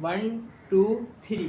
1 2 3۔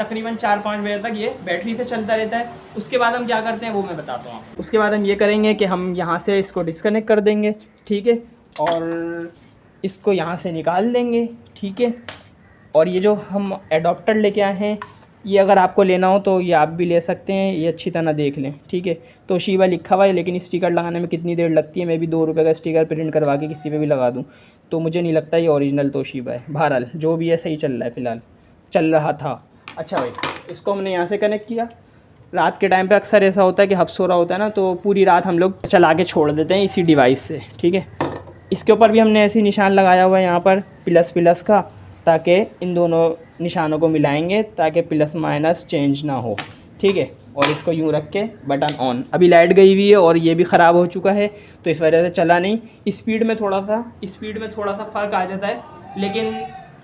तकरीबन 4-5 बजे तक ये बैटरी से चलता रहता है। उसके बाद हम क्या करते हैं वो मैं बताता हूँ आपको। उसके बाद हम ये करेंगे कि हम यहाँ से इसको डिस्कनेक्ट कर देंगे, ठीक है, और इसको यहाँ से निकाल देंगे, ठीक है। और ये जो हम एडाप्टर लेके आए हैं, ये अगर आपको लेना हो तो ये आप भी ले सकते हैं, ये अच्छी तरह देख लें, ठीक है। तोशिबा लिखा हुआ है, लेकिन स्टिकर लगाने में कितनी देर लगती है, मैं भी 2 रुपये का स्टिकर प्रिंट करवा के किसी पे भी लगा दूँ तो मुझे नहीं लगता ये ओरिजिनल तोशिबा है। बहरहाल जो भी है सही चल रहा है, फ़िलहाल चल रहा था। अच्छा भाई, इसको हमने यहाँ से कनेक्ट किया। रात के टाइम पे अक्सर ऐसा होता है कि हफ्स हो रहा होता है ना, तो पूरी रात हम लोग चला के छोड़ देते हैं इसी डिवाइस से, ठीक है। इसके ऊपर भी हमने ऐसे निशान लगाया हुआ है यहाँ पर प्लस प्लस का, ताकि इन दोनों निशानों को मिलाएंगे ताकि प्लस माइनस चेंज ना हो, ठीक है। और इसको यूँ रख के बटन ऑन। अभी लाइट गई हुई है और ये भी ख़राब हो चुका है तो इस वजह से चला नहीं। स्पीड में थोड़ा सा फ़र्क आ जाता है, लेकिन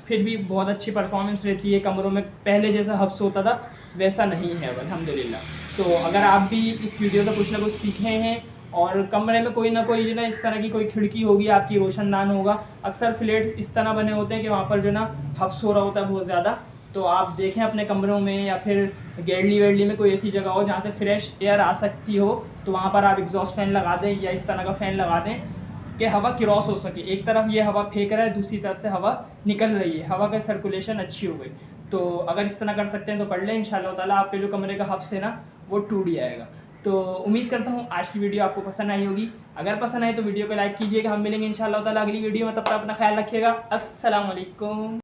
फिर भी बहुत अच्छी परफॉर्मेंस रहती है। कमरों में पहले जैसा हफ्स होता था वैसा नहीं है अब, अल्हम्दुलिल्लाह। तो अगर आप भी इस वीडियो से कुछ ना कुछ सीखे हैं और कमरे में कोई ना कोई जो ना इस तरह की कोई खिड़की होगी आपकी, रोशनदान होगा, अक्सर फ्लैट इस तरह बने होते हैं कि वहाँ पर जो ना हफ्स हो रहा होता है बहुत ज़्यादा, तो आप देखें अपने कमरों में या फिर गैलरी वेडली में कोई ऐसी जगह हो जहाँ से फ्रेश एयर आ सकती हो, तो वहाँ पर आप एग्जॉस्ट फ़ैन लगा दें या इस तरह का फ़ैन लगा दें कि हवा क्रॉस हो सके। एक तरफ ये हवा फेंक रहा है, दूसरी तरफ से हवा निकल रही है, हवा का सर्कुलेशन अच्छी हो गई। तो अगर इस तरह कर सकते हैं तो कर लें, इंशाल्लाह ताला आपके जो कमरे का हफ्स है ना वो टूट जाएगा। तो उम्मीद करता हूँ आज की वीडियो आपको पसंद आई होगी। अगर पसंद आई तो वीडियो को लाइक कीजिएगा। हम मिलेंगे इंशाल्लाह ताला अगली वीडियो में, तब तक अपना ख्याल रखिएगा। अस्सलाम वालेकुम।